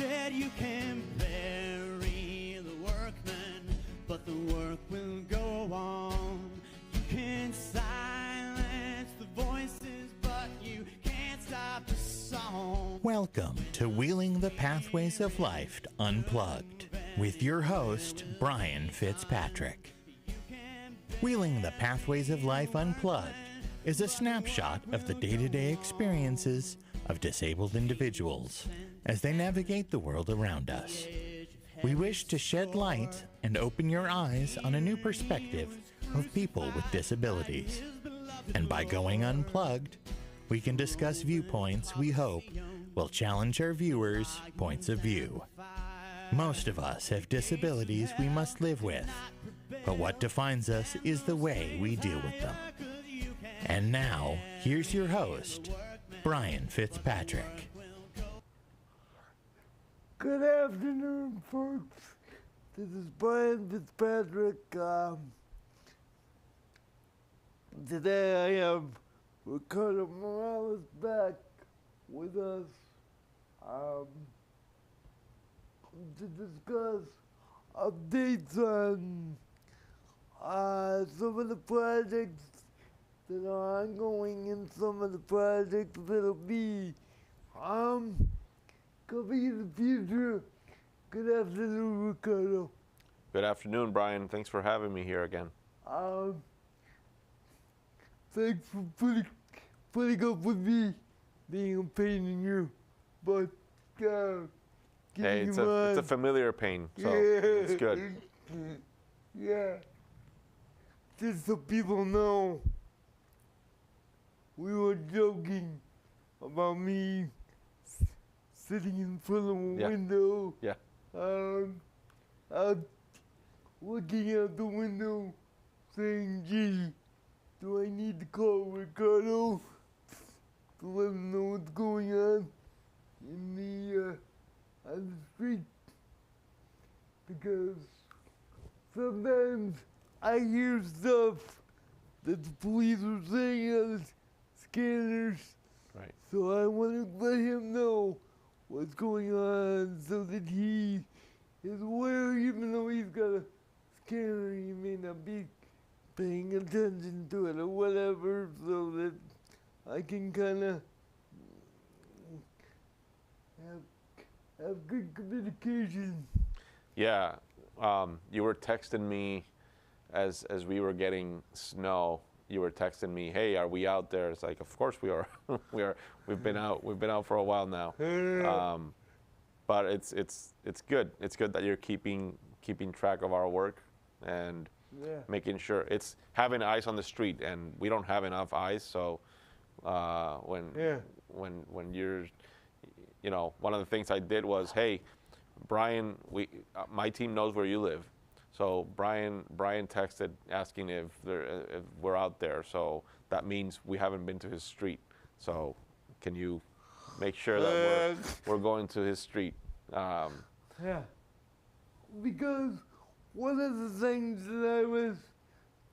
said you can bury the workman, but the work will go on. You can silence the voices, but you can't stop the song. Welcome to Wheeling the Pathways of Life Unplugged with your host, Brain Fitzpatrick. Wheeling the Pathways of Life Unplugged is a snapshot of the day-to-day experiences of disabled individuals as they navigate the world around us. We wish to shed light and open your eyes on a new perspective of people with disabilities. And by going unplugged, we can discuss viewpoints we hope will challenge our viewers' points of view. Most of us have disabilities we must live with, but what defines us is the way we deal with them. And now, here's your host, Brain Fitzpatrick. Good afternoon, folks. This is Brain Fitzpatrick. Today I have Ricardo Morales back with us to discuss updates on some of the projects that are ongoing and some of the projects that'll be coming in the future. Good afternoon, Ricardo. Good afternoon, Brian. Thanks for having me here again. Thanks for putting up with me being a pain in you, but hey, it's a familiar pain, so it's good. Yeah. Just so people know, we were joking about me sitting in front of a window. Yeah. Out looking out the window, saying, "Gee, do I need to call Ricardo to let him know what's going on on the street?" Because sometimes I hear stuff that the police are saying on the scanners. Right. So I want to let him know what's going on so that he is aware, even though he's got a scanner, he may not be paying attention to it or whatever, so that I can kind of have good communication. Yeah. You were texting me as we were getting snow. You were texting me, "Hey, are we out there?" It's like, of course we are. we are. We've been out. We've been out for a while now. But it's good. It's good that you're keeping track of our work and making sure it's having eyes on the street, and we don't have enough eyes. So when you're, one of the things I did was, "Hey, Brian, my team knows where you live." So Brian texted asking if we're out there. So that means we haven't been to his street. So can you make sure that we're going to his street? Yeah. Because one of the things that I was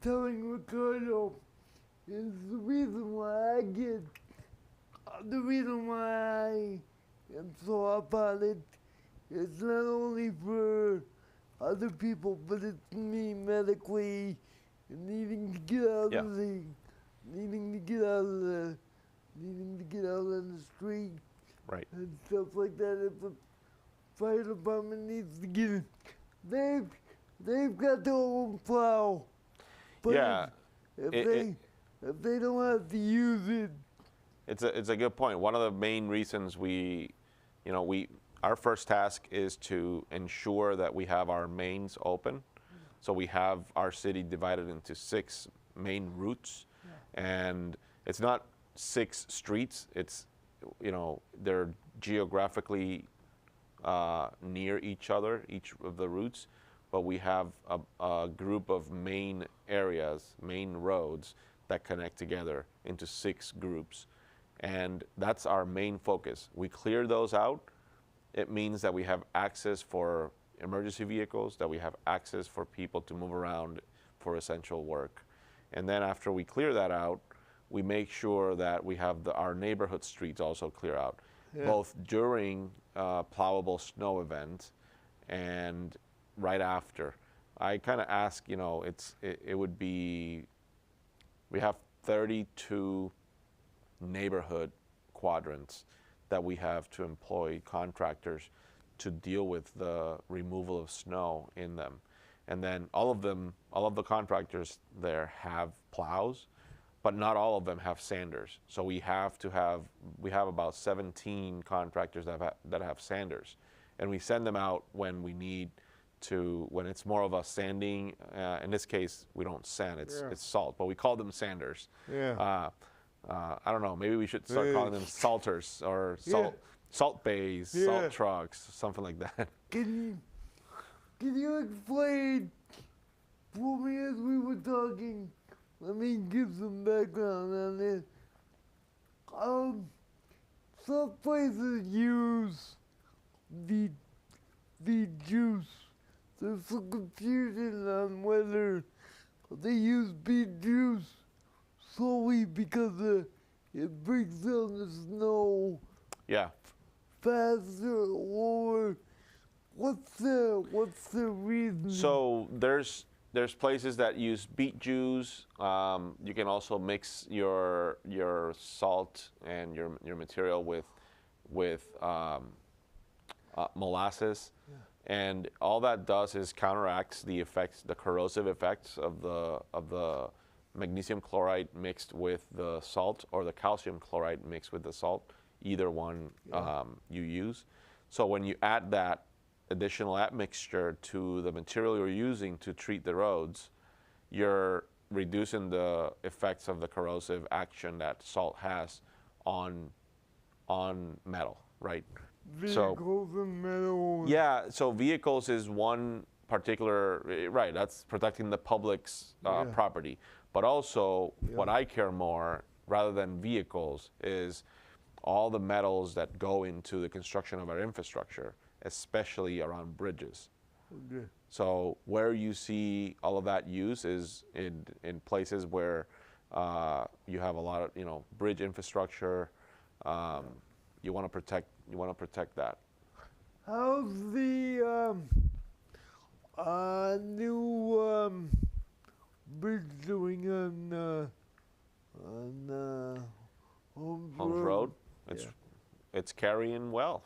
telling Ricardo is the reason why I am so up on it is not only for other people, but it's me medically needing to get out of needing to get out on the street, right, and stuff like that. If the fire department needs to get it, they've got their own plow. But if they don't have to use it, it's a good point. One of the main reasons our first task is to ensure that we have our mains open. So we have our city divided into 6 main routes, and it's not 6 streets. It's, they're geographically near each other, each of the routes, but we have a group of main areas, main roads that connect together into 6 groups. And that's our main focus. We clear those out. It means that we have access for emergency vehicles, that we have access for people to move around for essential work. And then after we clear that out, we make sure that we have our neighborhood streets also clear out. both during plowable snow event and right after. I kind of ask, you know, it would be, we have 32 neighborhood quadrants that we have to employ contractors to deal with the removal of snow in them. And then all of the contractors there have plows, but not all of them have sanders. So we have about 17 contractors that have sanders. And we send them out when we need to, when it's more of a sanding. In this case, we don't sand, it's salt, but we call them sanders. Yeah. I don't know, maybe we should start calling them salters or salt bays, salt trucks, something like that. Can you explain for me as we were talking? Let me give some background on this. Some places use the juice. There's some confusion on whether they use beet juice solely because it breaks down the snow Yeah. faster, or what's the reason? So there's places that use beet juice. You can also mix your salt and your material with molasses, and all that does is counteracts the effects, the corrosive effects of the magnesium chloride mixed with the salt, or the calcium chloride mixed with the salt, either one you use. So when you add that additional admixture to the material you're using to treat the roads, you're reducing the effects of the corrosive action that salt has on metal, right? Vehicles and metal. Yeah, so vehicles is one particular, right, that's protecting the public's property. But also, what I care more, rather than vehicles, is all the metals that go into the construction of our infrastructure, especially around bridges. Okay. So where you see all of that use is in places where you have a lot of, you know, bridge infrastructure. You want to protect that. How's the new bridge doing on Holmes Road? It's carrying well.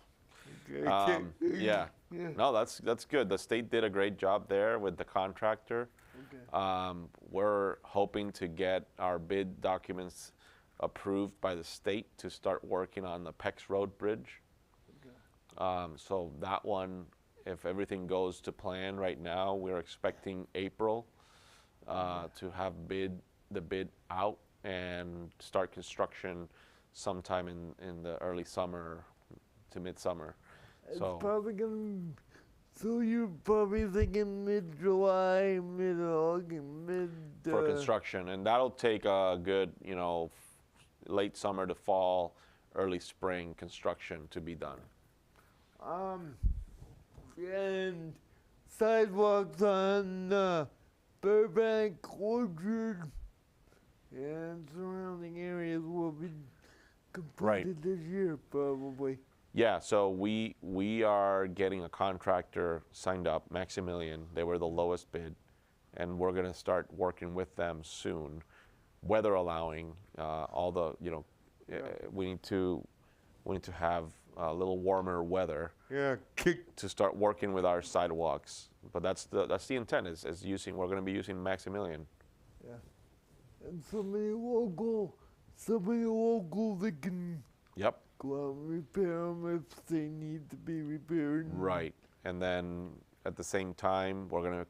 Okay. Yeah. No, that's good. The state did a great job there with the contractor. Okay. We're hoping to get our bid documents approved by the state to start working on the Pex Road Bridge. Okay. So that one, if everything goes to plan right now, we're expecting April to have the bid out and start construction sometime in the early summer to midsummer. It's So probably gonna. So you're probably thinking mid-July, mid-August, for construction, and that'll take a good, you know, late summer to fall, early spring construction to be done. And sidewalks on Burbank, Orchard, and surrounding areas will be completed this year, probably. Yeah, so we are getting a contractor signed up, Maximilian. They were the lowest bid, and we're going to start working with them soon, weather allowing. All the, you know, we need to have a little warmer weather. Yeah, to start working with our sidewalks. But that's the intent, is we're going to be using Maximilian. Yeah, and somebody local that can. Yep. Go out and repair them if they need to be repaired. Right, and then at the same time, we're going to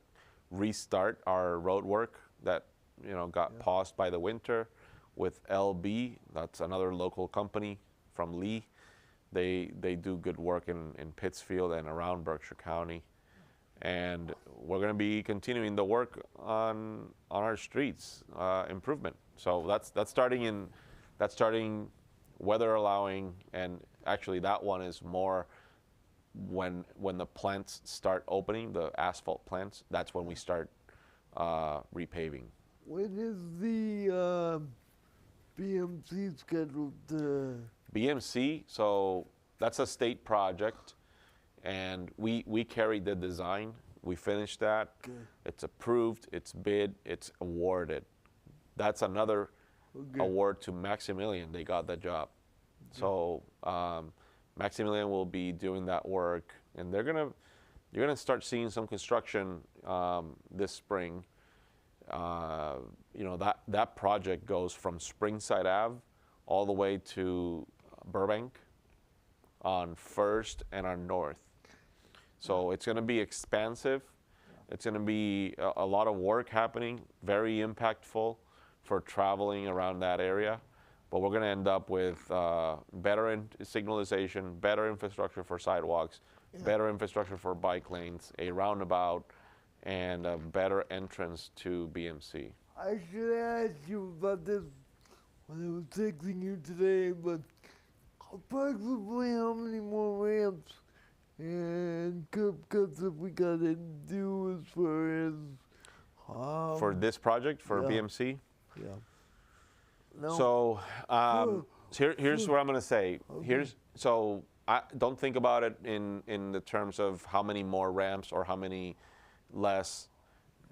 restart our road work that, you know, got paused by the winter with LB. That's another local company from Lee. They do good work in Pittsfield and around Berkshire County, and we're going to be continuing the work on our streets improvement. So that's starting weather allowing, and actually that one is more when the plants start opening, the asphalt plants. That's when we start repaving. When is the BMC scheduled to? BMC, so that's a state project, and we carried the design. We finished that. Okay. It's approved. It's bid. It's awarded. That's another Okay. award to Maximilian. They got the job. So Maximilian will be doing that work, and you're gonna start seeing some construction this spring. That project goes from Springside Ave all the way to Burbank on First and on North. So it's going to be expansive. It's going to be a lot of work happening, very impactful for traveling around that area. But we're going to end up with better signalization, better infrastructure for sidewalks, better infrastructure for bike lanes, a roundabout, and a better entrance to BMC. I should ask you about this when I was texting you today, but approximately how many more ramps and curb cuts have we got to do as far as For this project, for yeah. BMC? Yeah. No. So here's what I'm going to say. Okay. I don't think about it in the terms of how many more ramps or how many less,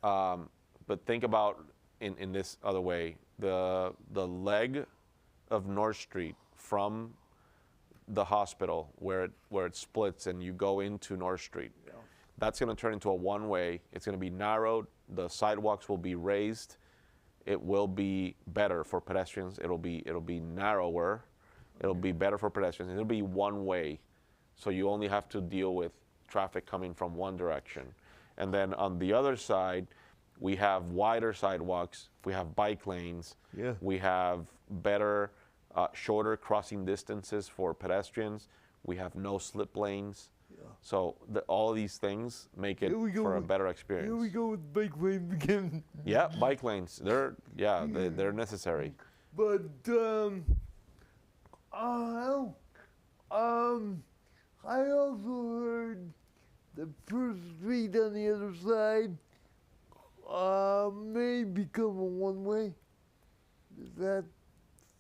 but think about in this other way. The leg of North Street from the hospital where it splits and you go into North Street, that's going to turn into a one-way. It's going to be narrowed. The sidewalks will be raised. It will be better for pedestrians. It'll be narrower. It'll be better for pedestrians. It'll be one way, so you only have to deal with traffic coming from one direction. And then on the other side, we have wider sidewalks. We have bike lanes. Yeah. We have better, shorter crossing distances for pedestrians. We have no slip lanes. Yeah. So all of these things make it for a better experience. Here we go with bike lanes again. Yeah, bike lanes. They're necessary. But I also heard the First Street on the other side may become a one-way. Is that?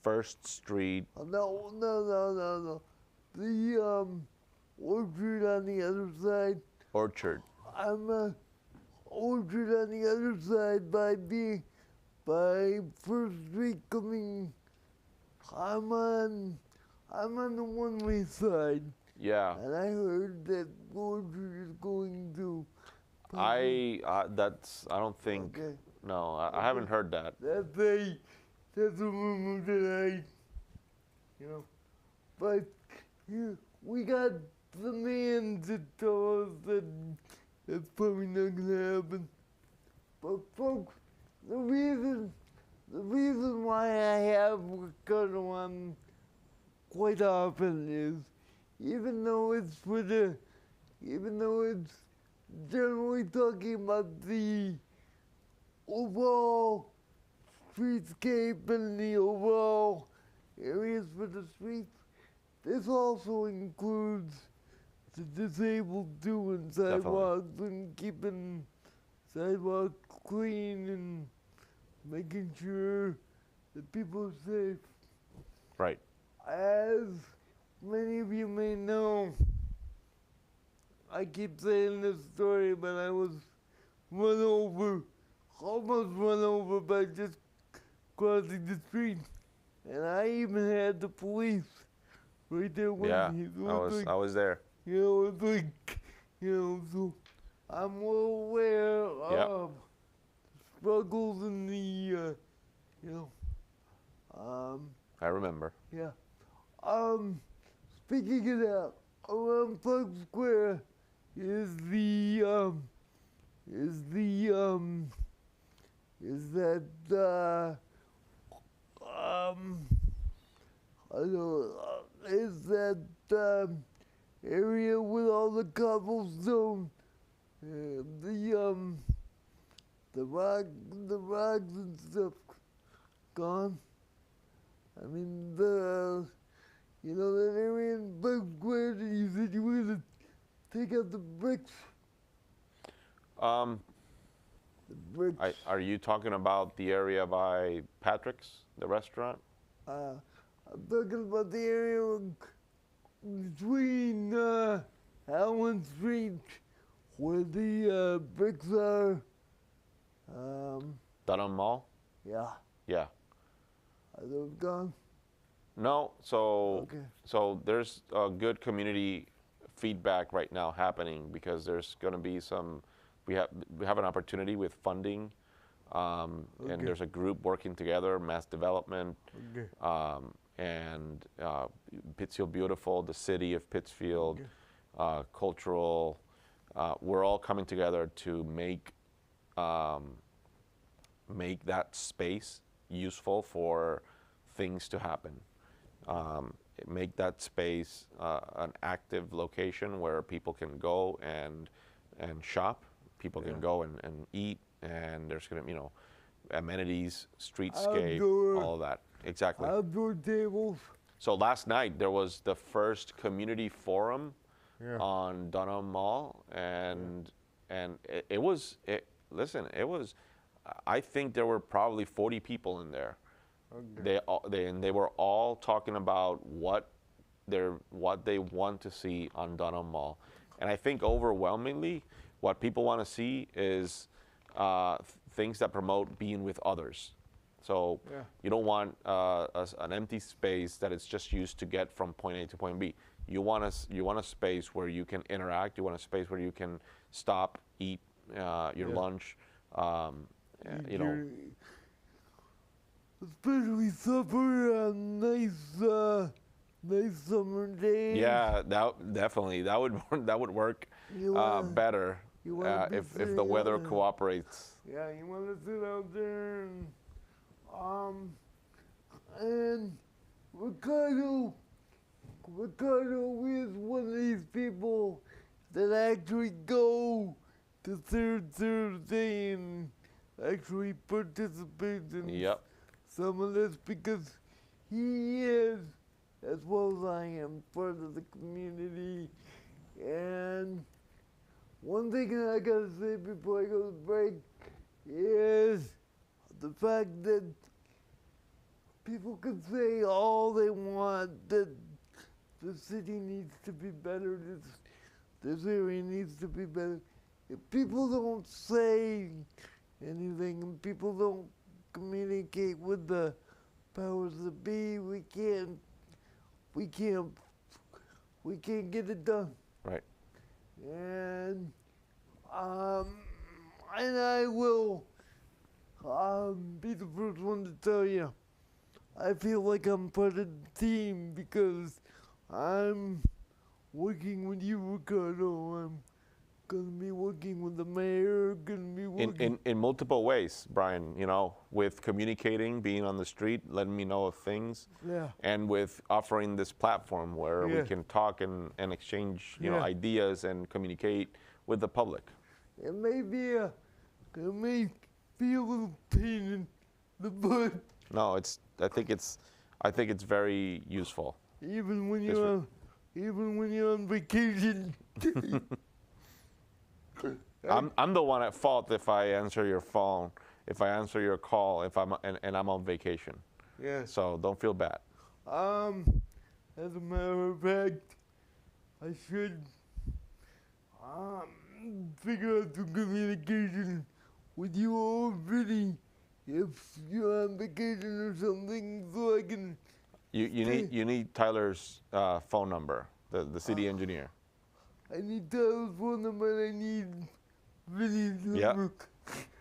First Street. No. The Orchard on the other side. Orchard. I'm Orchard on the other side by First Street coming. I'm on the one-way side. Yeah. And I heard that Orchard is going to. I don't think. Okay. No, I haven't heard that. That's a rumor that but we got the man to tell us that that's probably not gonna happen. But folks, the reason why I have Ricardo on quite often is even though it's generally talking about the overall streetscape and the overall areas for the streets, this also includes the disabled doing sidewalks and keeping sidewalks clean and making sure that people are safe. Right. As many of you may know, I keep saying this story, but I was almost run over by just crossing the street. And I even had the police right there with me. So I was there. it's like, so I'm well aware of struggles in the, I remember. yeah. Speaking of that, around Plug Square is that area with all the cobblestone, the rocks and stuff gone. I mean that area in Plug Square that you said you were gonna take out the bricks. The bricks. Are you talking about the area by Patrick's, the restaurant? I'm talking about the area between Allen Street, where the bricks are. Dunham Mall? Yeah, Yeah. are those gone? No, Okay. so there's a good community feedback right now happening because there's going to be we have an opportunity with funding, and Okay. there's a group working together, mass development, Okay. and Pittsfield Beautiful, the city of Pittsfield, cultural. We're all coming together to make that space useful for things to happen. Make that space an active location where people can go and shop. People can go and eat, and there's gonna amenities, streetscape, Outdoor. all of that. Exactly. Outdoor tables. So last night there was the first community forum Yeah. on Dunham Mall, and it was. I think there were probably 40 people in there. Okay. They were all talking about what they want to see on Dunham Mall, and I think overwhelmingly what people want to see is things that promote being with others. So you don't want an empty space that is just used to get from point A to point B. You want a space where you can interact. You want a space where you can stop, eat your lunch. Especially supper on nice summer days. Yeah, that would work better you wanna be if the weather sitting, cooperates. Yeah, you want to sit out there and Ricardo is one of these people that actually go to Third Thursday and actually participate in Yep. some of this because he is, as well as I am, part of the community. And one thing that I gotta say before I go to break is the fact that people can say all they want, that the city needs to be better, this area needs to be better. If people don't say anything and people don't communicate with the powers that be, we can't get it done. Right. And I will be the first one to tell you, I feel like I'm part of the team because I'm working with you, Ricardo. I'm gonna be working with the mayor, gonna be working In multiple ways, Brian, with communicating, being on the street, letting me know of things, and with offering this platform where we can talk and exchange ideas and communicate with the public. It may be it may be a little pain in the butt. No, I think it's very useful. Even when you're on vacation. I'm the one at fault if I answer your phone, if I answer your call, if I'm on vacation. Yeah. So don't feel bad. As a matter of fact, I should figure out some communication with you already if you're on vacation or something, so I can. You need Tyler's phone number, the city engineer. I need Tyler's phone number. I need Vinny's number.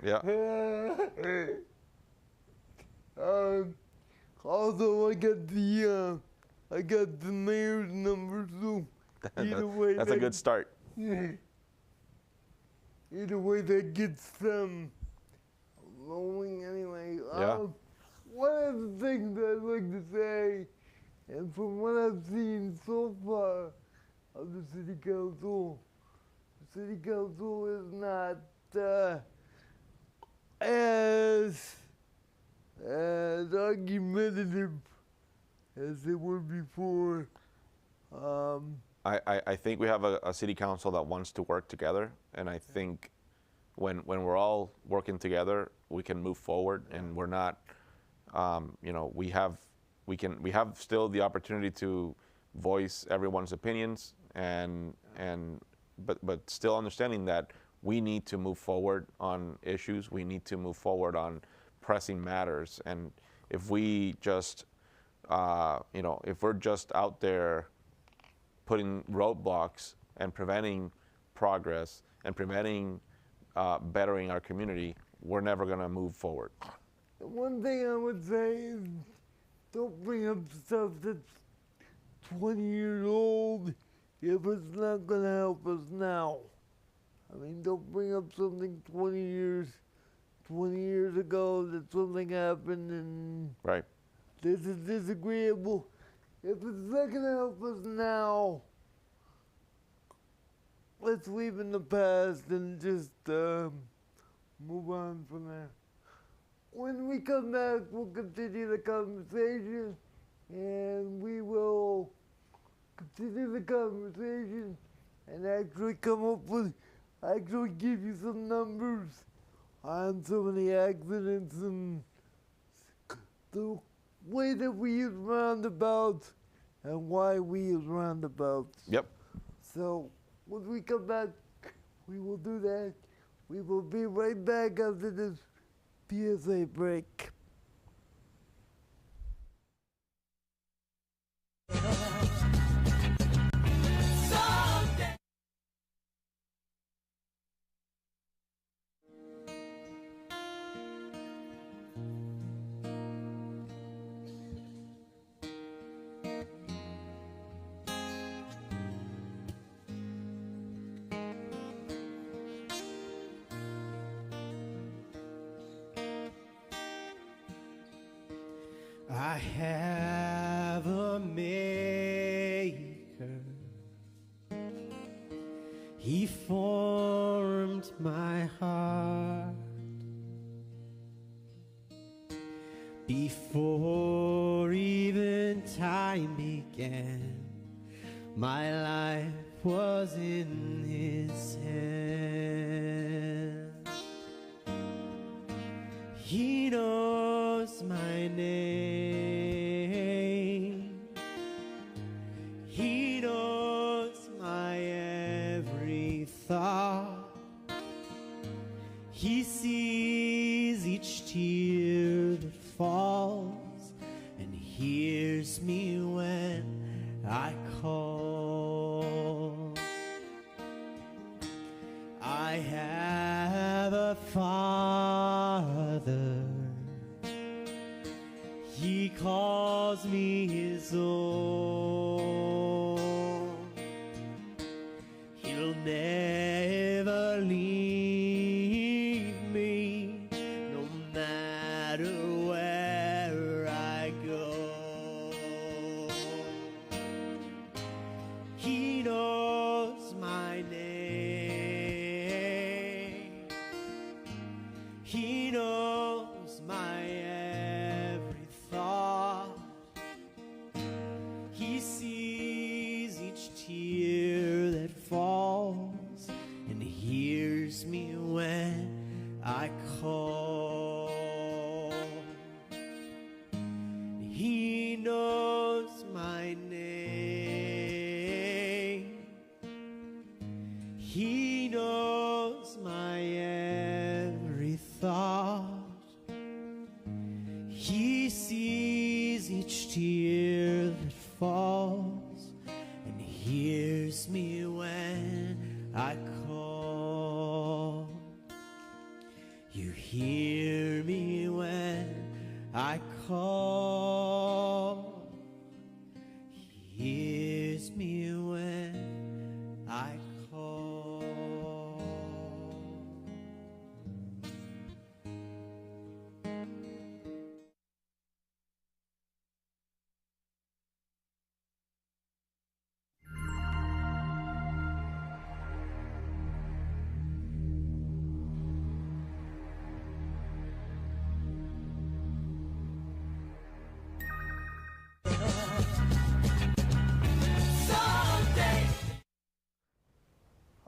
Yeah. Also, I got the mayor's number, so either way. That's a good start. Either way, that gets them rolling anyway. One of the things I'd like to say, and from what I've seen so far of the city council is not as argumentative as they were before. I think we have a city council that wants to work together, and I think when we're all working together, we can move forward, and we're not, we have still the opportunity to voice everyone's opinions, but still understanding that we need to move forward on issues. We need to move forward on pressing matters. And if we just, if we're just out there putting roadblocks and preventing progress and preventing bettering our community, we're never going to move forward. One thing I would say is don't bring up stuff that's 20 years old if it's not going to help us now. I mean, don't bring up something 20 years ago that something happened and Right. this is disagreeable. If it's not going to help us now, let's leave in the past and just move on from there. When we come back, we'll continue the conversation, and we will continue the conversation and actually give you some numbers on some of the accidents and the way that we use roundabouts and why we use roundabouts. Yep. So when we come back, we will do that. We will be right back after this PSA break. I have a maker. He formed my heart before even time began. My life was in his hand. He knows my name. He knows my every thought. He sees each tear that falls and hears me when I call. I have a Father. He calls me his own. He'll never leave me, no matter where I go. He knows my name. He knows my every thought. He sees each tear that falls and hears me when I call. He knows my name. He knows my every thought. He sees each tear that falls and hears me when I call. You hear me when I call. He hears me when I call.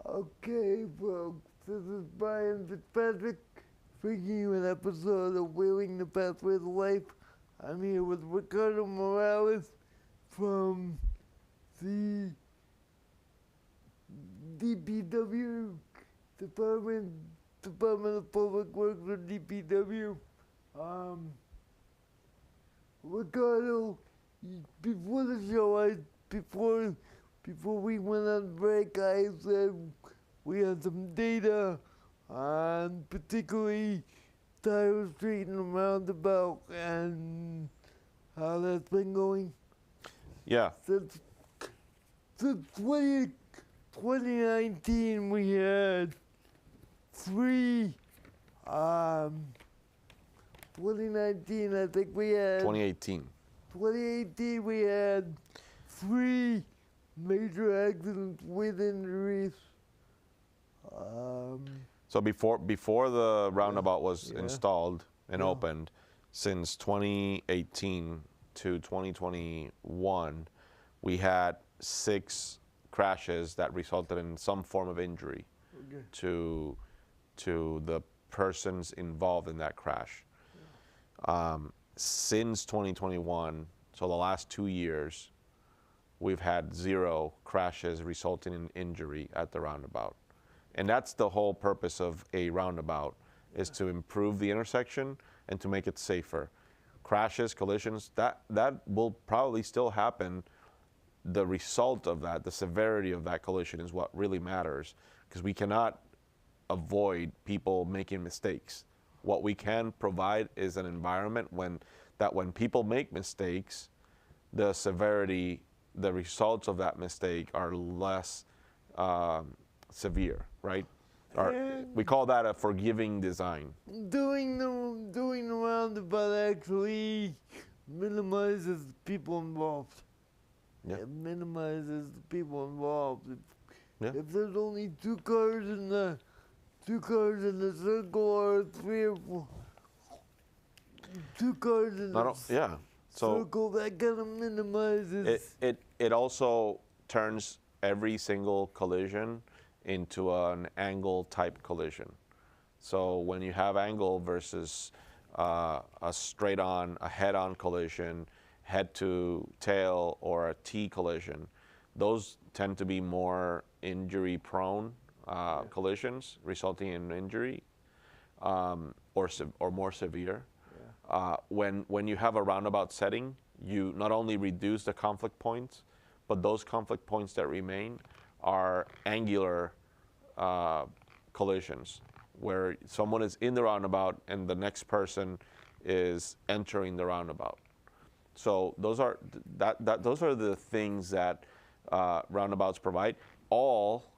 Okay, folks, this is Brian Fitzpatrick bringing you an episode of Wheeling the Pathway to Life. I'm here with Ricardo Morales from the DPW, Department of Public Works or DPW. Ricardo, before the show, before we went on break, I said we had some data on particularly Tyler Street and the roundabout and how that's been going. Yeah. Since 2019, we had three. 2019, I think we had. 2018. 2018, we had 3 major accidents with injuries. So before the roundabout was Yeah. installed and Yeah. opened, since 2018 to 2021, we had 6 crashes that resulted in some form of injury Okay. to the persons involved in that crash. Since 2021, so the last 2 years, we've had 0 crashes resulting in injury at the roundabout. And that's the whole purpose of a roundabout, is to improve the intersection and to make it safer. Crashes, collisions, that will probably still happen. The result of that, the severity of that collision is what really matters, because we cannot avoid people making mistakes. What we can provide is an environment when people make mistakes, the severity, the results of that mistake are less severe, right? We call that a forgiving design. Doing the roundabout actually minimizes the people involved. Yeah. It minimizes the people involved. Yeah. If there's only 2 cars in the circle, or 3 or 4, 2 cars in the Yeah. So circle, that kind of minimizes. it also turns every single collision into an angle type collision. So when you have angle versus a straight on, a head on collision, head to tail, or a T collision, those tend to be more injury prone collisions resulting in injury or more severe. When you have a roundabout setting, you not only reduce the conflict points, but those conflict points that remain are angular collisions, where someone is in the roundabout and the next person is entering the roundabout. So those are the things that roundabouts provide, all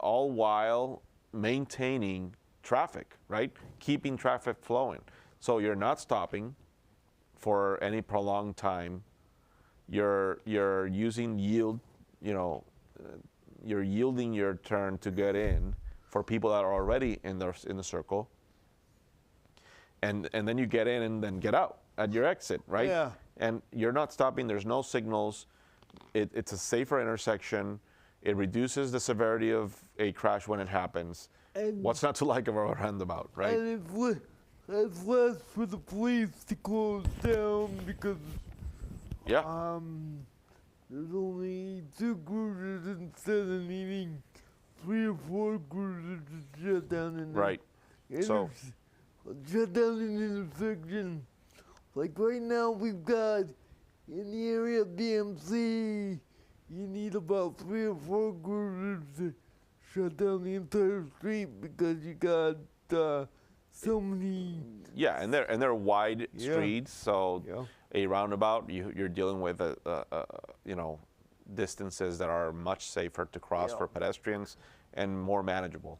while maintaining traffic, right? Keeping traffic flowing. So you're not stopping for any prolonged time. You're using yield, you're yielding your turn to get in for people that are already in the circle. And then you get in and then get out at your exit, right? Yeah. And you're not stopping. There's no signals. It's a safer intersection. It reduces the severity of a crash when it happens. And What's not to like of a roundabout, right? And it's less for the police to close down because Yeah. there's only 2 cruisers instead of needing 3 or 4 cruisers to shut down an Right. So shut down an intersection. Like right now, we've got in the area of BMC, you need about 3 or 4 cruisers to shut down the entire street because you got so many. yeah, and they're wide Yeah. streets, so Yeah. a roundabout you're dealing with distances that are much safer to cross Yeah. for pedestrians and more manageable.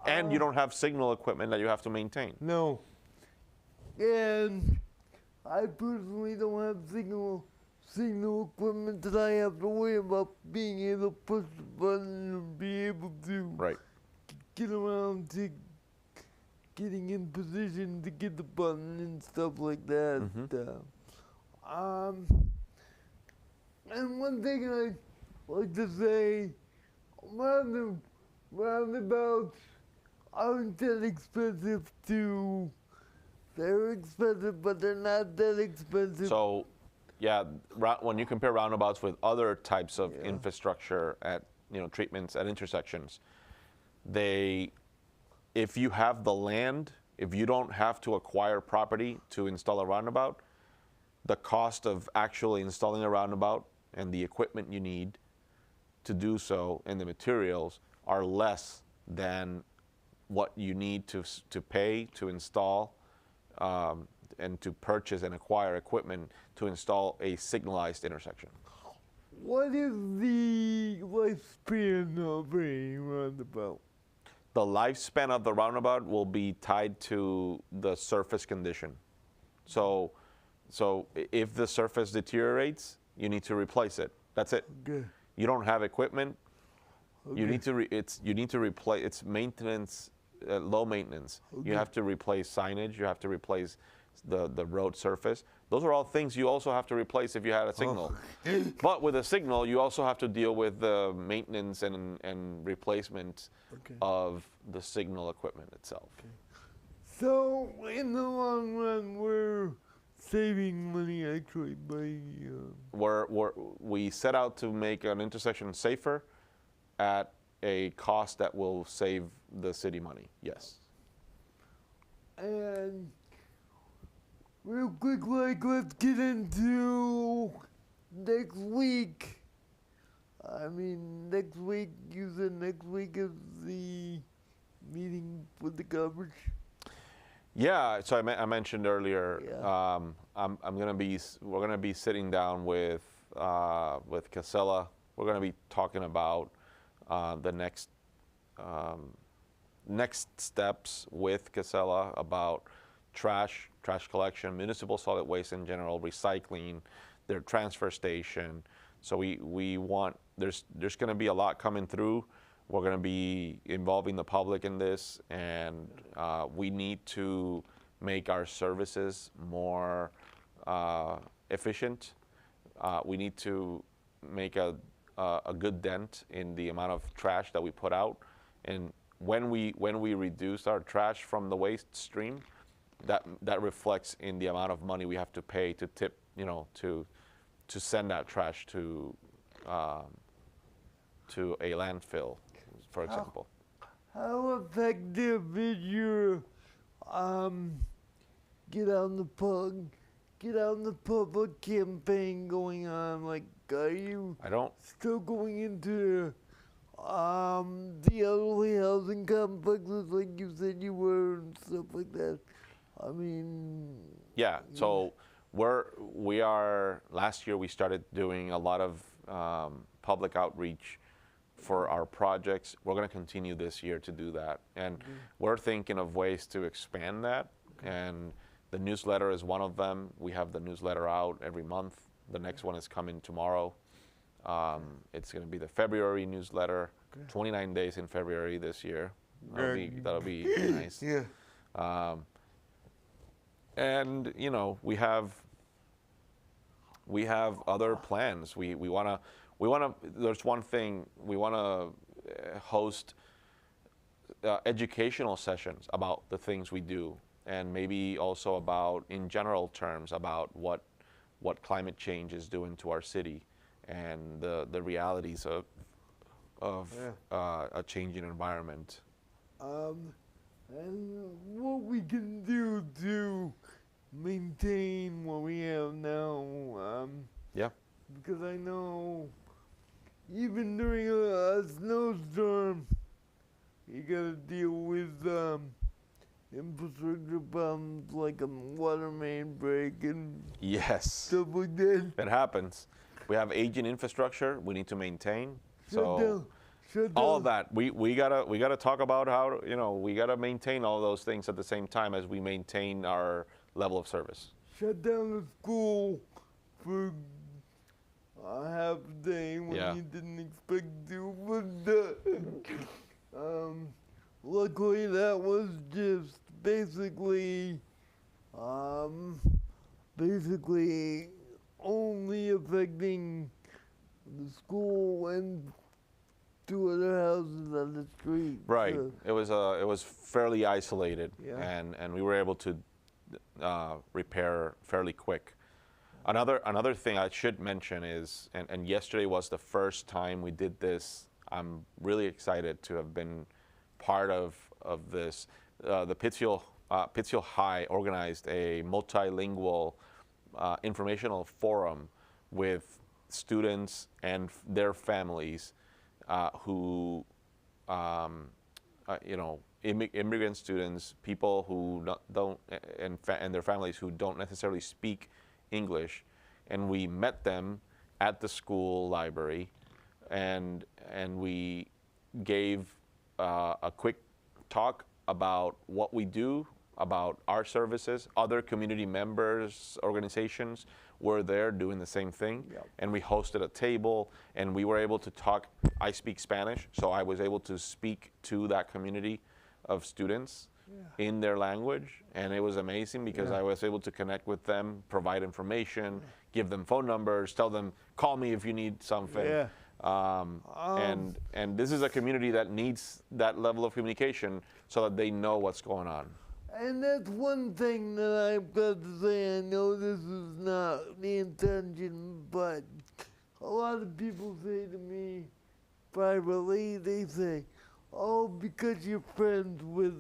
And you don't have signal equipment that you have to maintain. No. And I personally don't have signal equipment that I have to worry about being able to push the button and be able to Right. get around to getting in position to get the button and stuff like that. And one thing I'd like to say, roundabouts aren't that expensive to. They're expensive, but they're not that expensive. So yeah, when you compare roundabouts with other types of Yeah. infrastructure at, treatments at intersections, if you have the land, if you don't have to acquire property to install a roundabout, the cost of actually installing a roundabout and the equipment you need to do so and the materials are less than what you need to pay to install and to purchase and acquire equipment to install a signalized intersection. What is the lifespan of a roundabout? The lifespan of the roundabout will be tied to the surface condition. So if the surface deteriorates, you need to replace it. That's it. Okay. You don't have equipment. You Okay. need to replace. It's maintenance, low maintenance. Okay. You have to replace signage. You have to replace the road surface. Those are all things you also have to replace if you had a signal. But with a signal, you also have to deal with the maintenance and replacement Okay. of the signal equipment itself. So in the long run, we're saving money actually by. We set out to make an intersection safer at a cost that will save the city money. Yes. And real quick, let's get into next week. I mean, next week, you said next week is the meeting with the coverage. Yeah. So I mentioned earlier. Yeah. We're gonna be sitting down with Casella. We're gonna be talking about the next steps with Casella about trash collection, municipal solid waste in general, recycling, their transfer station. So we want, there's going to be a lot coming through. We're going to be involving the public in this, and we need to make our services more efficient. We need to make a good dent in the amount of trash that we put out, and when we reduce our trash from the waste stream, that reflects in the amount of money we have to pay to tip, to send that trash to a landfill, for example. How effective is your get out in the public campaign going on? Like, are you still going into the elderly housing complexes like you said you were and stuff like that? I mean, yeah. So we are. Last year we started doing a lot of public outreach for our projects. We're going to continue this year to do that, and we're thinking of ways to expand that. And the newsletter is one of them. We have the newsletter out every month. The next one is coming tomorrow. It's going to be the February newsletter. 29 days in February this year. That'll be nice. Yeah. And we have other plans. We wanna. There's one thing we wanna host educational sessions about the things we do, and maybe also about, in general terms, about what climate change is doing to our city, and the realities of a changing environment. And what we can do to maintain what we have now. Yeah. Because I know even during a snowstorm, you gotta deal with infrastructure problems like a water main break and Yes. stuff like that. It happens. We have aging infrastructure we need to maintain. Shut All down. of that, we gotta talk about how we gotta maintain all those things at the same time as we maintain our level of service. Shut down the school for a half day when you didn't expect to, but luckily that was just basically only affecting the school and 2 other houses on the street. Right. So, It was fairly isolated, Yeah. and we were able to repair fairly quick. Another thing I should mention is, and yesterday was the first time we did this. I'm really excited to have been part of this. The Pittsfield High organized a multilingual informational forum with students and their families who, immigrant students, people who don't and their families who don't necessarily speak English, and we met them at the school library, and we gave a quick talk about what we do, about our services. Other community members, organizations were there doing the same thing. Yep. And we hosted a table, and we were able to talk. I speak Spanish, so I was able to speak to that community of students in their language, and it was amazing because I was able to connect with them, provide information, give them phone numbers, tell them, call me if you need something. Yeah. And this is a community that needs that level of communication so that they know what's going on. And that's one thing that I've got to say. I know this is not the intention, but a lot of people say to me privately, they say, oh, because you're friends with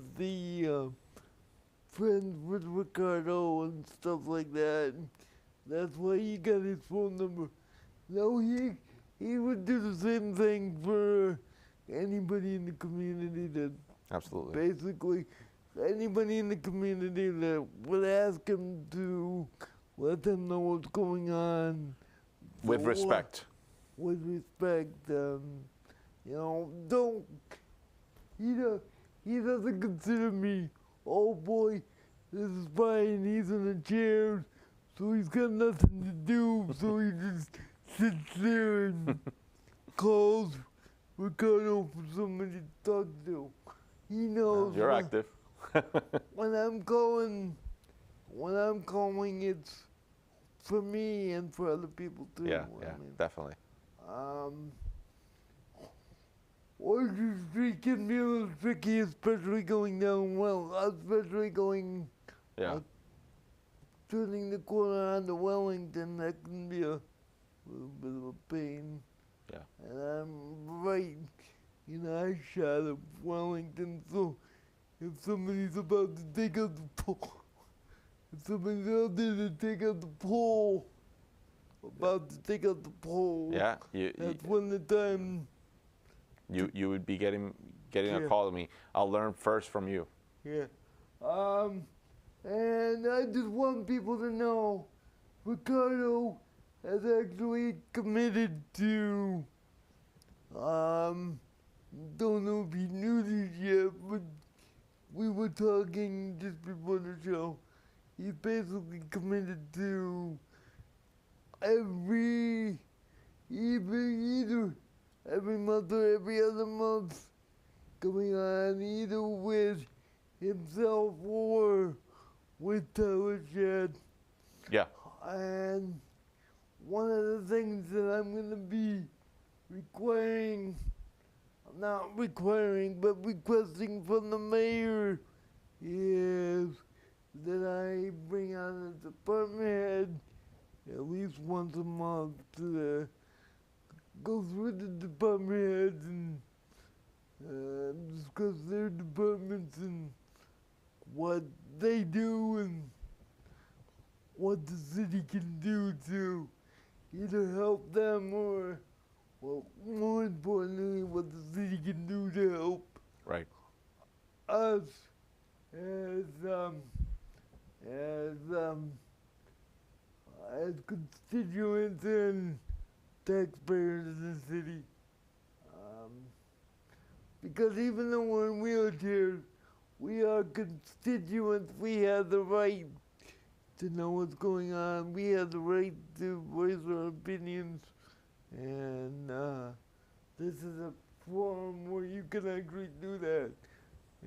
Ricardo and stuff like that, that's why you got his phone number. No, he would do the same thing for anybody in the community that Absolutely. basically anybody in the community that would ask him to let them know what's going on. With respect. With respect. Don't, he doesn't consider me, oh boy, this is Brian, he's in a chair, so he's got nothing to do, so he just sits there and calls Ricardo for somebody to talk to. He knows. You're active. When I'm calling, it's for me and for other people too. Yeah, I mean, definitely. Orchard Street can be a little tricky, especially going down especially going, turning the corner onto Wellington, that can be a little bit of a pain. Yeah. And I'm right, I shot at Wellington, so if somebody's about to take out the pole, if somebody's out there to take out the pole, Yeah, that's when the time. You would be getting a call to me. I'll learn first from you. Yeah. And I just want people to know Ricardo has actually committed to, don't know if he knew this yet, but we were talking just before the show. He's basically committed to either every month or every other month going on, either with himself or with Tyler Shad. Yeah. And one of the things that I'm going to be requesting from the mayor is that I bring on a department head at least once a month to go through the department heads and discuss their departments and what they do and what the city can do to either help them or, well, more importantly, what the city can do to help us as constituents and taxpayers in the city. Because even though we're in wheelchairs, we are constituents. We have the right to know what's going on. We have the right to voice our opinions. And this is a forum where you can actually do that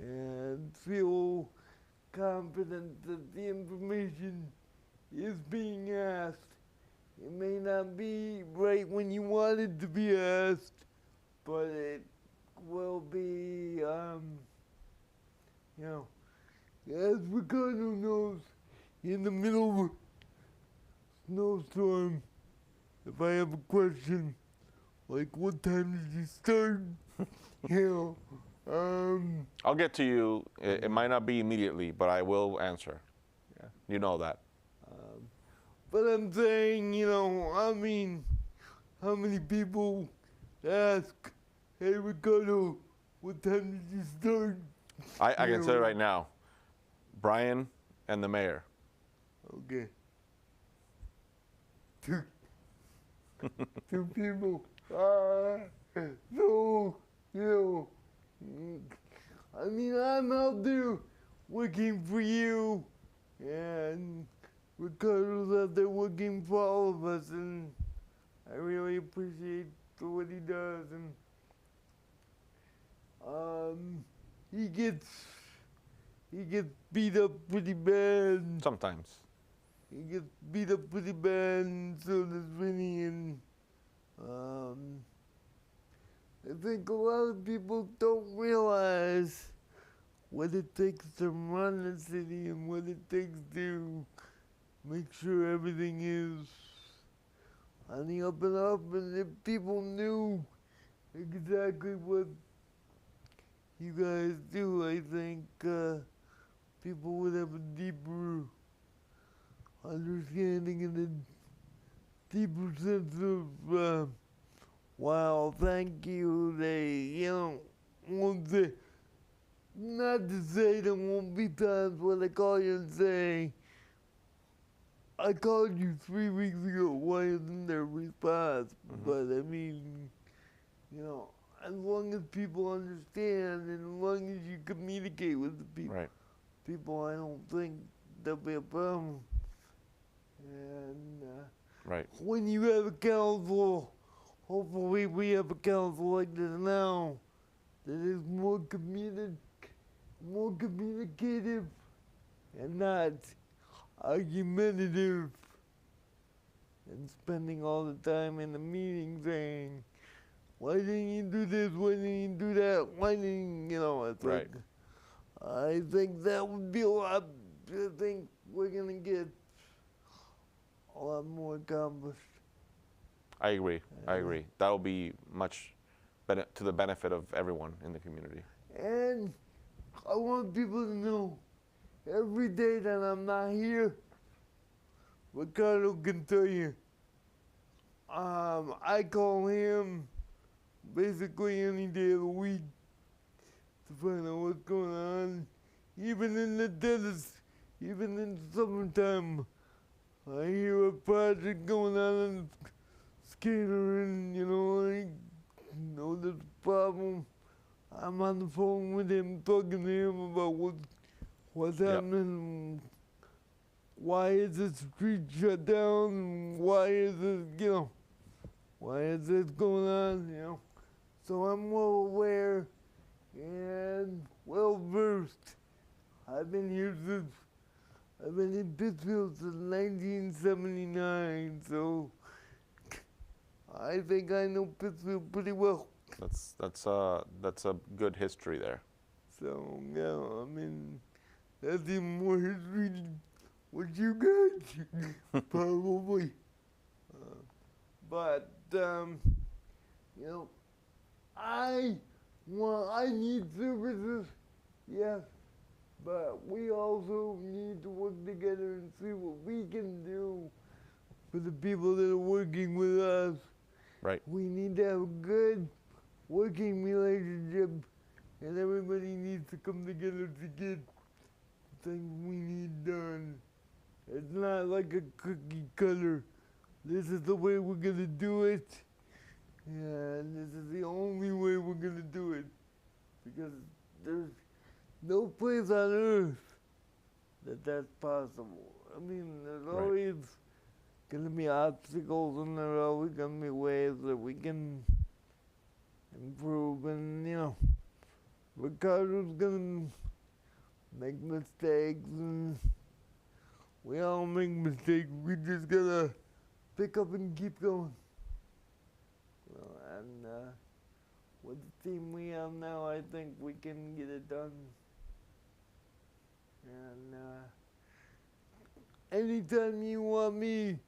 and feel confident that the information is being asked. It may not be right when you want it to be asked, but it will be, as Ricardo knows, in the middle of snowstorm, if I have a question, like what time did you start? You know, I'll get to you. It might not be immediately, but I will answer. Yeah. You know that. but I'm saying, you know, I mean, how many people ask, hey Ricardo, what time did you start? I can say Yeah. right now, Brian and the mayor. Okay. Two, two people. So, you know, I mean, I'm out there working for you, and Ricardo's out there working for all of us, and I really appreciate what he does, and he gets beat up pretty bad. Sometimes. He gets beat up pretty bad, and so does Vinny, and I think a lot of people don't realize what it takes to run the city and what it takes to make sure everything is on the up and up, and if people knew exactly what you guys do, I think people would have a deeper understanding and a deeper sense of, wow, thank you. They, you know, won't say, not to say there won't be times when I call you and say, I called you 3 weeks ago, why isn't there a response? But I mean, you know, as long as people understand and as long as you communicate with the people, Right. I don't think there'll be a problem. And Right. when you have a council, hopefully we have a council like this now that is more communicative and not argumentative and spending all the time in the meeting saying, why didn't you do this, why didn't you do that, why didn't, you know, it's Right. like, I think that would be a lot, I think we're gonna get a lot more accomplished. I agree. I agree. That will be much to the benefit of everyone in the community. And I want people to know, every day that I'm not here, Ricardo can tell you, I call him basically any day of the week to find out what's going on. Even in the desert, even in summertime, I hear a project going on in Skater, and you know, I know there's a problem. I'm on the phone with him, talking to him about what's happening. Why is the street shut down? Why is it, you know, why is this going on, you know? So I'm well aware and well versed. I've been in Pittsfield since 1979, so I think I know Pittsfield pretty well. That's a good history there. So, yeah, I mean, that's even more history than what you got, probably. But, you know, I need services, yes, but we also need to work together and see what we can do for the people that are working with us. Right. We need to have a good working relationship, and everybody needs to come together to get things we need done. It's not like a cookie cutter. This is the way we're gonna do it, and this is the only way we're gonna do it, because there's no place on earth that's possible. I mean, there's Right. always gonna be obstacles, and there's always gonna be ways that we can improve, and you know, Ricardo's gonna make mistakes, and we all make mistakes. We just gotta pick up and keep going. You know, and with the team we have now, I think we can get it done. And anytime you want me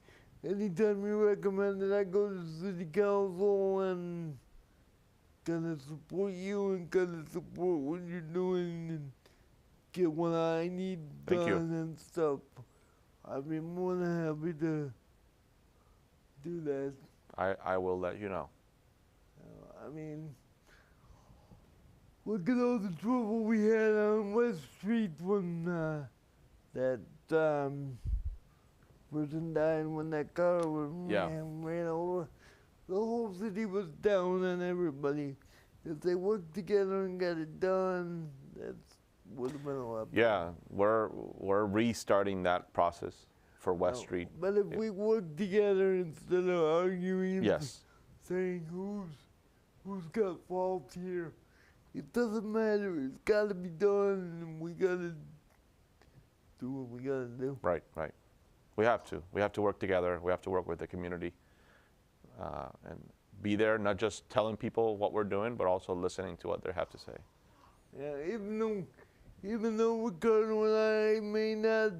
anytime you recommend it, I go to city council and kind of support you and kind of support what you're doing and get what I need Thank you. done and stuff. I'd be more than happy to do that. I will let you know. I mean, look at all the trouble we had on West Street when that person died when that car Yeah. ran over. The whole city was down on everybody. If they worked together and got it done, that would have been a lot better. Yeah, we're restarting that process for West Street. But if we work together instead of arguing, Yes. saying who's got fault here, it doesn't matter. It's got to be done, and we got to do what we got to do. Right, right. We have to. We have to work together. We have to work with the community and be there, not just telling people what we're doing, but also listening to what they have to say. Yeah, even though Ricardo and I may not,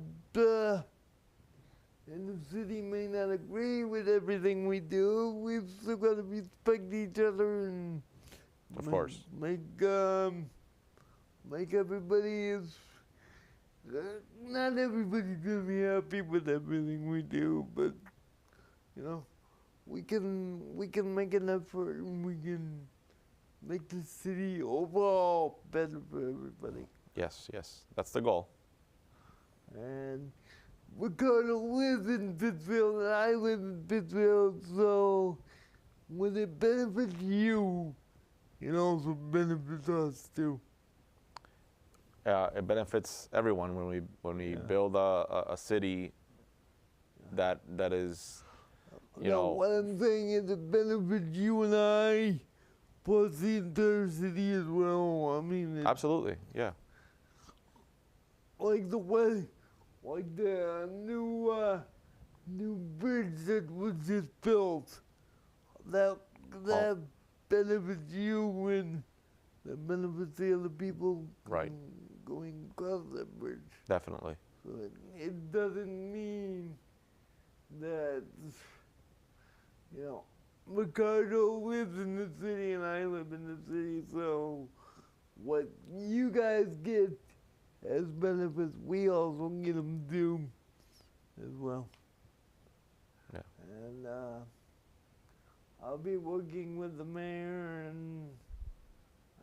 and the city may not agree with everything we do, we've still got to respect each other and Of course. make everybody not everybody's gonna be happy with everything we do, but you know, we can make an effort and we can make the city overall better for everybody. Yes, yes. That's the goal. And Ricardo lives in Pittsfield and I live in Pittsfield, so when it benefits you, it also benefits us too. It benefits everyone when we build a city that is, you know. What I'm saying is it benefits you and I, plus the entire city as well. I mean, Absolutely, yeah. like the way, like the new bridge that was just built, that benefits you and that benefits the other people Right. going across that bridge. Definitely. So it doesn't mean that, you know, Ricardo lives in the city and I live in the city, so what you guys get as benefits, we also get them too, as well. Yeah. And I'll be working with the mayor and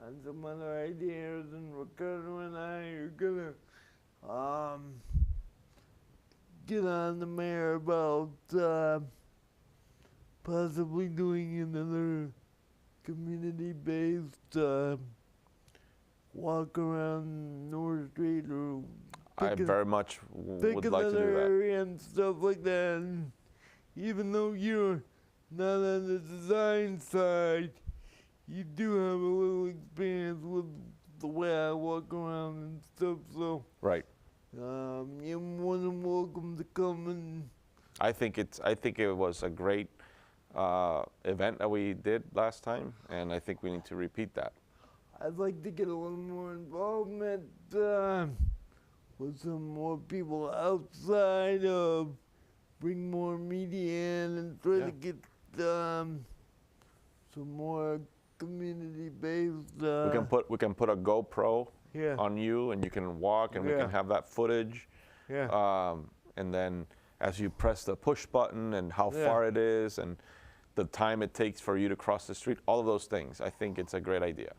on some other ideas, and Ricardo and I are gonna get on the mayor about possibly doing another community-based walk around North Street or I very much pick would like to another do that. area and stuff like that. And even though you're not on the design side, you do have a little experience with the way I walk around and stuff, so Right. you're more than welcome to come and I think it was a great event that we did last time, and I think we need to repeat that. I'd like to get a little more involvement with some more people outside of, bring more media in and try to get some more community-based. We can put a GoPro Yeah. on you, and you can walk, and we Yeah. can have that footage. Yeah. And then as you press the push button and how Yeah. far it is and the time it takes for you to cross the street, all of those things, I think it's a great idea.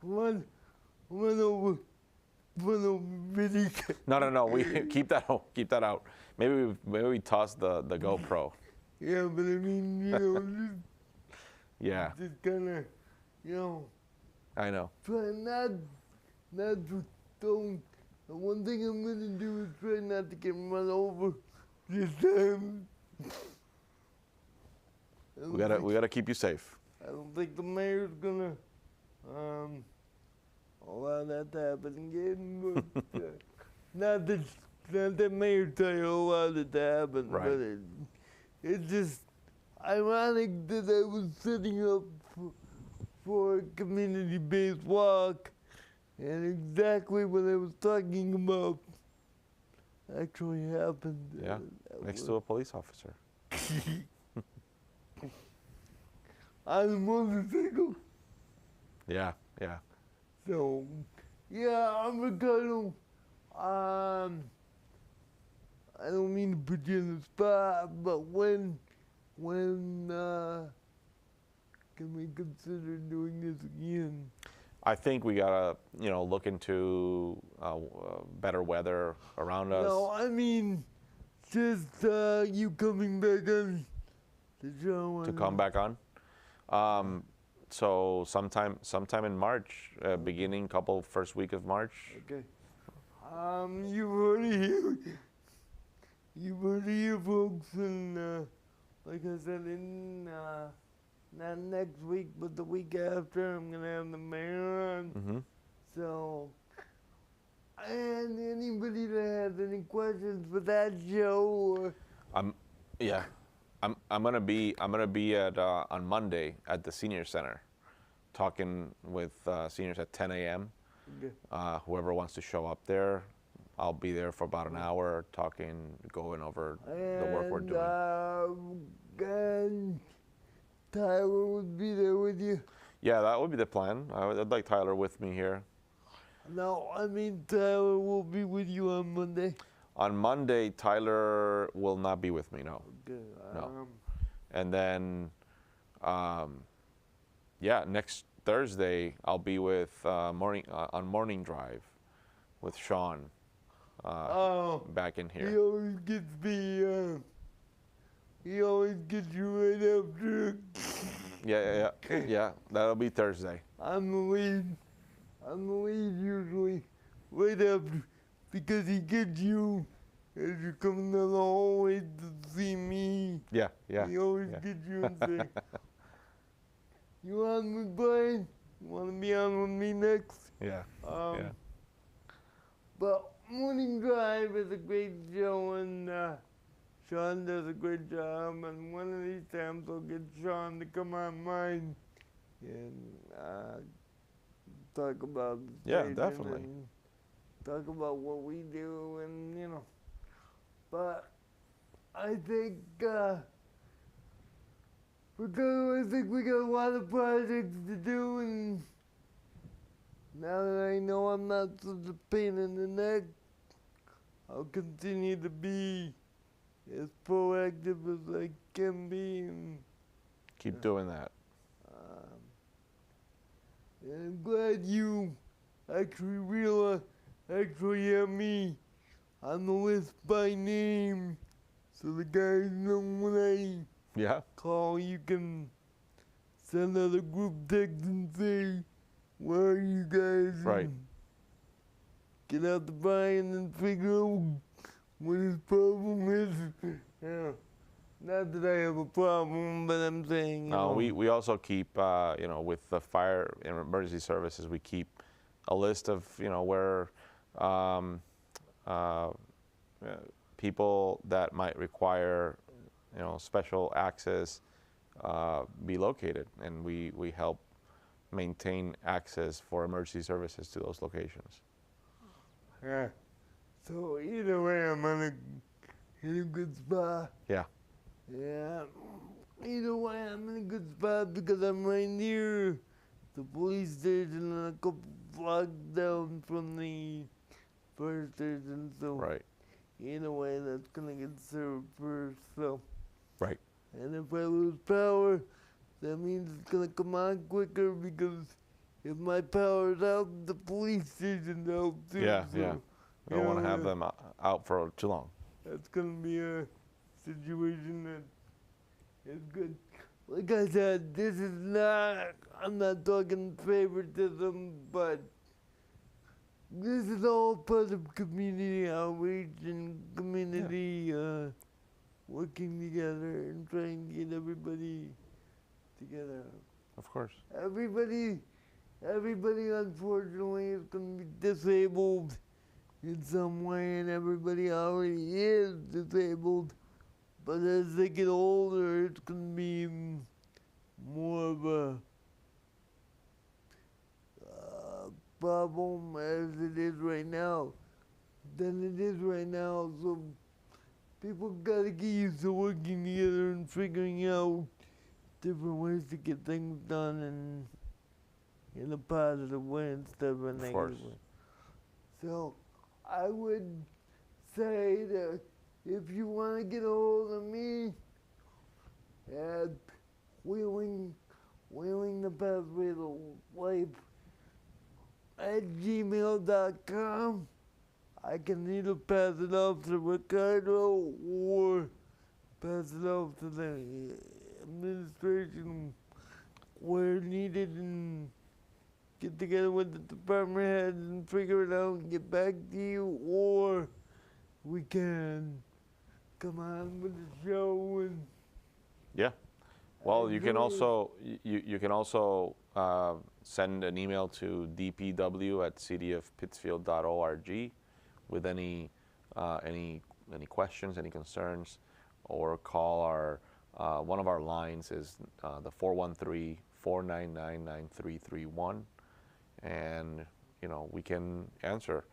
Run over really. No. We keep that out. Maybe we toss the GoPro. Yeah, but I mean, you know, Yeah, just kind of, you know, I know. try not to don't. The one thing I'm gonna do is try not to get run over this time. We gotta keep you safe. I don't think the mayor's gonna allow that to happen again. But not that mayor tell you allowed it to happen, Right. but it's just ironic that I was setting up for a community-based walk, and exactly what I was talking about actually happened. Yeah, next to a police officer. on a motorcycle. Yeah, yeah. So, yeah, I'm Ricardo. I don't mean to put you in the spot, but when can we consider doing this again? I think we gotta, look into better weather around us. No, I mean just you coming back on the show. To come back on. So sometime in March, beginning first week of March. Okay. You've heard of you folks, and like I said, not next week, but the week after, I'm gonna have the mayor on. Mm-hmm. So, and anybody that has any questions for that show, I'm gonna be at on Monday at the senior center, talking with seniors at 10 a.m. okay. Whoever wants to show up there, I'll be there for about an hour, going over the work we're doing. And Tyler would be there with you. Yeah, that would be the plan. I'd like Tyler with me here. No, I mean Tyler will be with you on Monday. On Monday, Tyler will not be with me. No. Okay. No. And then, next Thursday I'll be with on morning drive with Sean. Back in He here. always gets me. He always gets you right after. Yeah. That'll be Thursday. I'm the lead. I'm the lead usually, right after, because he gets you as you're coming down the hallway to see me. Yeah. He always gets you and say, "You on with Brian? You want to be on with me next?" Yeah. But Morning Drive is a great show, and Sean does a great job. And one of these times I'll get Sean to come on mine and talk about the station definitely. and talk about what we do, and But I think we got a lot of projects to do, and now that I know I'm not such a pain in the neck, I'll continue to be as proactive as I can be, and Keep doing that. and I'm glad you actually have me on the list by name, so the guys know when I Yeah. call. You can send out a group text and say, "Where are you guys?" Right. And get out the Brian and figure out what his problem is. Yeah. Not that I have a problem, but I'm saying, No, we also keep, with the fire and emergency services, we keep a list of, where people that might require, special access be located, and we help maintain access for emergency services to those locations. Yeah. So either way, I'm in a good spot. Yeah. Yeah. Either way, I'm in a good spot because I'm right near the police station and a couple blocks down from the fire station. So Right. either way, that's gonna get served first. So. Right. And if I lose power, that means it's gonna come on quicker, because if my power's out, the police station's out too. Yeah. So, Yeah. We don't want to have them out for too long. That's gonna be a situation that is good. Like I said, I'm not talking favoritism, but this is all part of community outreach and community working together and trying to get everybody together. Of course. Everybody unfortunately is going to be disabled in some way, and everybody already is disabled. But as they get older, it's going to be more of a problem as it is right now than it is right now. So people gotta get used to working together and figuring out different ways to get things done and in a positive way instead of a Of course. negative way. So I would say that if you want to get a hold of me at wheeling the pathway to life at gmail.com, I can either pass it off to Ricardo or pass it off to the administration where needed and get together with the department heads and figure it out and get back to you, or we can come on with the show and Yeah. Well, you can enjoy. also you can also send an email to dpw@cdfpittsfield.org with any questions, any concerns, or call our one of our lines is the 413-499-9331, and we can answer.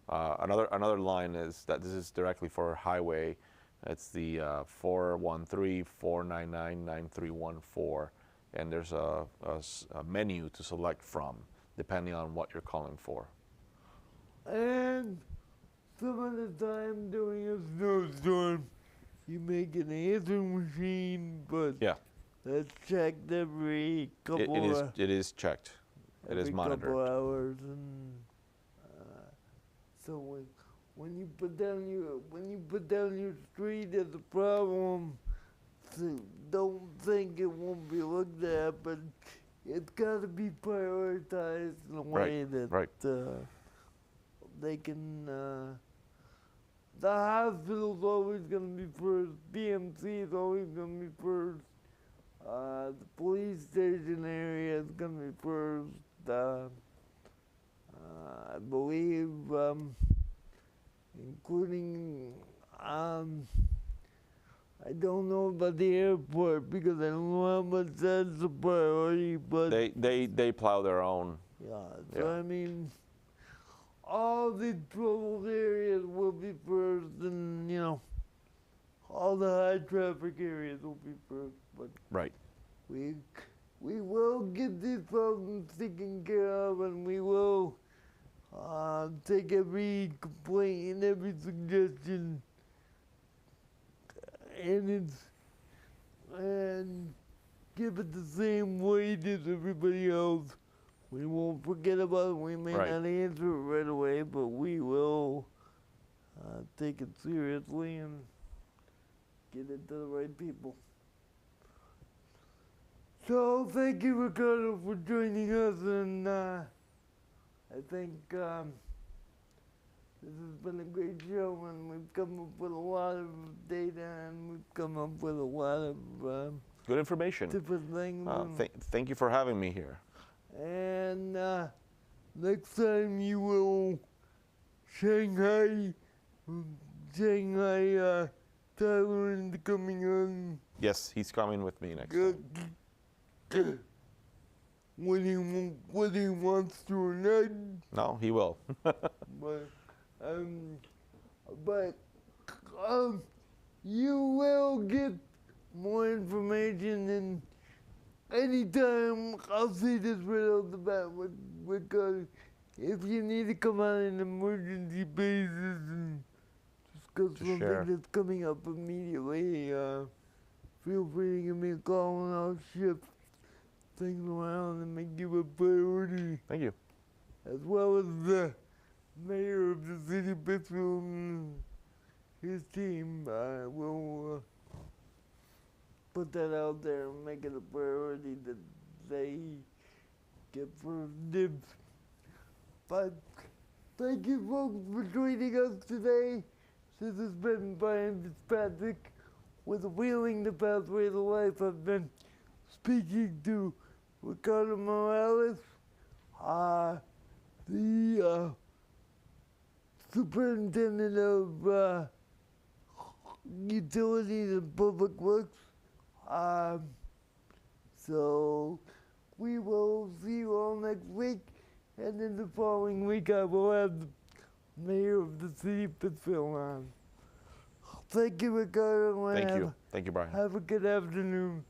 Another line is that this is directly for highway. It's the 413-499-9314, and there's a menu to select from depending on what you're calling for. And some of the time during a snowstorm, you may get an answering machine, but Yeah, that's checked every couple it is checked. It is every monitored. couple hours, and so when you put down your street as a problem, so don't think it won't be looked at, but it's got to be prioritized in a way that right. they can. The hospital's always going to be first. BMC is always going to be first. The police station area is going to be first. I believe, including, I don't know about the airport because I don't know how much that's a priority, but They plow their own. yeah, so Yeah. I mean, all the troubled areas will be first, and all the high traffic areas will be first. But Right. we will get these problems taken care of, and we will take every complaint and every suggestion, and give it the same weight as everybody else. We won't forget about it. We may Right. not answer it right away, but we will take it seriously and get it to the right people. So thank you, Ricardo, for joining us, and I think this has been a great show, and we've come up with a lot of data, and we've come up with a lot of Good information. different things. Thank you for having me here. And next time you will Shanghai Tyler into coming on. Yes, he's coming with me next time. Whether he wants to or not. No, he will. But you will get more information, and anytime I'll say this right off the bat, because if you need to come on an emergency basis and discuss To something share. that's coming up immediately, feel free to give me a call, and I'll shift things around and make you a priority, Thank you. as well as the mayor of the city of Pittsfield and his team. I will put that out there and make it a priority that they get first dibs. But thank you folks for joining us today. This has been Brian Fitzpatrick with Wheeling the Pathway to Life. I've been speaking to Ricardo Morales, the superintendent of utilities and public works. So we will see you all next week, and then the following week I will have the mayor of the city of Pittsfield on. Thank you, Ricardo. and Thank you. Thank you, Brian. Have a good afternoon.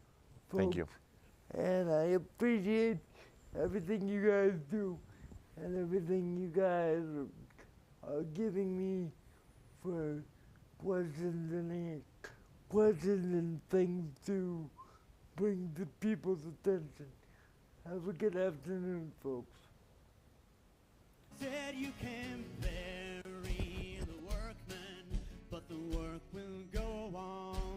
Thank you. folks. And I appreciate everything you guys do and everything you guys are giving me for questions and things to bring to people's attention. Have a good afternoon, folks. Said you can bury the workman, but the work will go on.